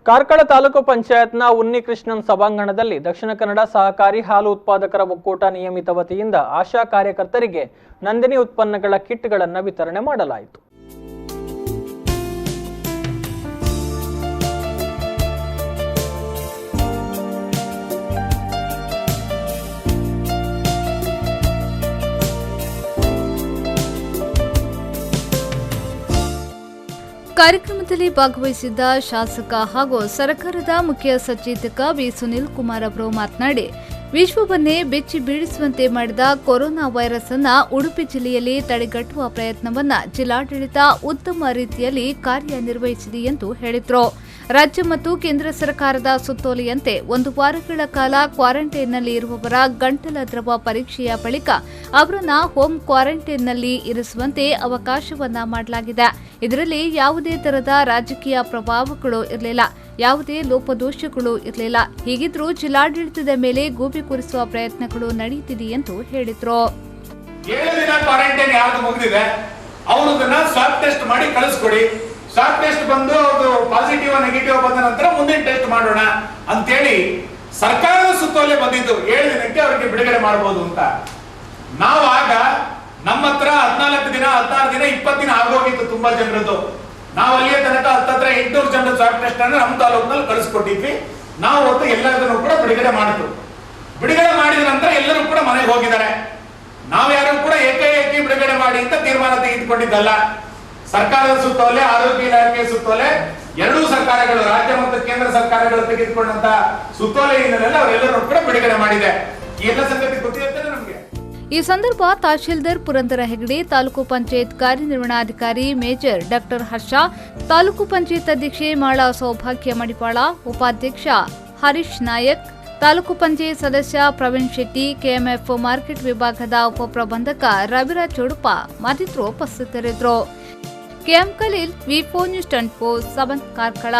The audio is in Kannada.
ಕಾರ್ಕಳ ತಾಲೂಕು ಪಂಚಾಯತ್ನ ಉನ್ನಿಕೃಷ್ಣನ್ ಸಭಾಂಗಣದಲ್ಲಿ ದಕ್ಷಿಣ ಕನ್ನಡ ಸಹಕಾರಿ ಹಾಲು ಉತ್ಪಾದಕರ ಒಕ್ಕೂಟ ನಿಯಮಿತ ವತಿಯಿಂದ ಆಶಾ ಕಾರ್ಯಕರ್ತರಿಗೆ ನಂದಿನಿ ಉತ್ಪನ್ನಗಳ ಕಿಟ್ಗಳನ್ನು ವಿತರಣೆ ಮಾಡಲಾಯಿತು. ಕಾರ್ಯಕ್ರಮದಲ್ಲಿ ಭಾಗವಹಿಸಿದ್ದ ಶಾಸಕ ಹಾಗೂ ಸರ್ಕಾರದ ಮುಖ್ಯ ಸಚೇತಕ ವಿ ಸುನೀಲ್ ಕುಮಾರ್ ಅವರು ಮಾತನಾಡಿ, ವಿಶ್ವವನ್ನೇ ಬೆಚ್ಚಿ ಬೀಳಿಸುವಂತೆ ಮಾಡಿದ ಕೊರೋನಾ ವೈರಸ್ ಅನ್ನು ಉಡುಪಿ ಜಿಲ್ಲೆಯಲ್ಲಿ ತಡೆಗಟ್ಟುವ ಪ್ರಯತ್ನವನ್ನ ಜಿಲ್ಲಾಡಳಿತ ಉತ್ತಮ ರೀತಿಯಲ್ಲಿ ಕಾರ್ಯನಿರ್ವಹಿಸಿದೆ ಎಂದು ಹೇಳಿದರು. ರಾಜ್ಯ ಮತ್ತು ಕೇಂದ್ರ ಸರ್ಕಾರದ ಸುತ್ತೋಲೆಯಂತೆ 1 ವಾರಗಳ ಕಾಲ ಕ್ವಾರಂಟೈನ್ನಲ್ಲಿ ಇರುವವರ ಗಂಟಲ ದ್ರವ ಪರೀಕ್ಷೆಯ ಬಳಿಕ ಅವರನ್ನ ಹೋಮ್ ಕ್ವಾರಂಟೈನ್ನಲ್ಲಿ ಇರಿಸುವಂತೆ ಅವಕಾಶವನ್ನ ಮಾಡಲಾಗಿದೆ. ಇದರಲ್ಲಿ ಯಾವುದೇ ತರಹದ ರಾಜಕೀಯ ಪ್ರಭಾವಗಳು ಇರಲಿಲ್ಲ, ಯಾವುದೇ ಲೋಪದೋಷಗಳು ಇರಲಿಲ್ಲ. ಹೀಗಿದ್ರೂ ಜಿಲ್ಲಾಡಳಿತದ ಮೇಲೆ ಗೂಬೆ ಕೂರಿಸುವ ಪ್ರಯತ್ನಗಳು ನಡೆಯುತ್ತಿದೆ ಎಂದು ಹೇಳಿದ್ರು. 7 ದಿನ ಕ್ವಾರಂಟೈನ್ ಯಾವುದು ಮುಗಿದಿದೆ ಅವರನ್ನ ಸ್ವಾಬ್ ಟೆಸ್ಟ್ ಮಾಡಿ ಕಳಿಸ್ಕೊಡಿ. ಸ್ವಾಬ್ ಟೆಸ್ಟ್ ಬಂದು ಅದು ಪಾಸಿಟಿವ್ ನೆಗೆಟಿವ್ ಬಂದ ನಂತರ ಮುಂದಿನ ಟೆಸ್ಟ್ ಮಾಡೋಣ ಅಂತೇಳಿ ಸರ್ಕಾರದ ಸುತ್ತೋಲೆ ಬಂದಿದ್ದು 7 ದಿನಕ್ಕೆ ಅವರಿಗೆ ಬಿಡುಗಡೆ ಮಾಡಬಹುದು ಅಂತ. ನಾವು ಆಗ ನಮ್ಮ ಹತ್ರ 14 ದಿನ 16 ದಿನ 20 ದಿನ ಆಗೋಗಿತ್ತು ತುಂಬಾ ಜನರದ್ದು. ನಾವು ಅಲ್ಲಿಯ ತನಕ ಹತ್ತತ್ರ 800 ಜನರ ಸ್ವಾಬ್ ಟೆಸ್ಟ್ ಅನ್ನು ನಮ್ಮ ತಾಲೂಕಿನಲ್ಲಿ ಕಳಿಸ್ಕೊಟ್ಟಿದ್ವಿ. ನಾವು ಹೊತ್ತು ಎಲ್ಲದನ್ನು ಕೂಡ ಬಿಡುಗಡೆ ಮಾಡಿದ್ರು. ಬಿಡುಗಡೆ ಮಾಡಿದ ನಂತರ ಎಲ್ಲರೂ ಕೂಡ ಮನೆಗೆ ಹೋಗಿದ್ದಾರೆ. ನಾವು ಯಾರು ಕೂಡ ಏಕಾಏಕಿ ಬಿಡುಗಡೆ ಮಾಡಿ ಅಂತ ತೀರ್ಮಾನ ತೆಗೆದುಕೊಂಡಿದ್ದಲ್ಲ. ಸರ್ಕಾರದ ಸುತ್ತೋಲೆ, ಆರೋಗ್ಯ ಇಲಾಖೆ ಸುತ್ತೋಲೆ, ಎರಡೂ ಸರ್ಕಾರಗಳು ರಾಜ್ಯ ಮತ್ತು ಕೇಂದ್ರ ಸರ್ಕಾರಗಳು ತೆಗೆದುಕೊಂಡಂತ ಸುತ್ತೋಲೆ ಹಿನ್ನೆಲೆಯಲ್ಲಿ ಅವರೆಲ್ಲರೂ ಕೂಡ ಬಿಡುಗಡೆ ಮಾಡಿದೆ. ಈ ಎಲ್ಲ ಸಂಗತಿ ಗೊತ್ತಿರುತ್ತದೆ ನಮಗೆ. ಈ ಸಂದರ್ಭ ತಹಶೀಲ್ದಾರ್ ಪುರಂದರ ಹೆಗಡೆ, ತಾಲೂಕು ಪಂಚಾಯತ್ ಕಾರ್ಯನಿರ್ವಹಣಾಧಿಕಾರಿ ಮೇಜರ್ ಡಾಕ್ಟರ್ ಹರ್ಷ, ತಾಲೂಕು ಪಂಚಾಯತ್ ಅಧ್ಯಕ್ಷೆ ಮಾಳಾ ಸೌಭಾಗ್ಯ ಮಡಿಪಾಳ, ಉಪಾಧ್ಯಕ್ಷ ಹರೀಶ್ ನಾಯಕ್, ತಾಲೂಕು ಪಂಚಾಯತ್ ಸದಸ್ಯ ಪ್ರವೀಣ್ ಶೆಟ್ಟಿ, ಕೆಎಂಎಫ್ ಮಾರ್ಕೆಟ್ ವಿಭಾಗದ ಉಪಪ್ರಬಂಧಕ ರವಿರಾಜ್ ಚೋಡಪ್ಪ ಮತ್ತಿತರರು ಉಪಸ್ಥಿತರಿದ್ದರು. ಕೆಎಂ ಖಲೀಲ್, ವಿ4 ನ್ಯೂಸ್ 24 7 ಕಾರ್ಕಳ.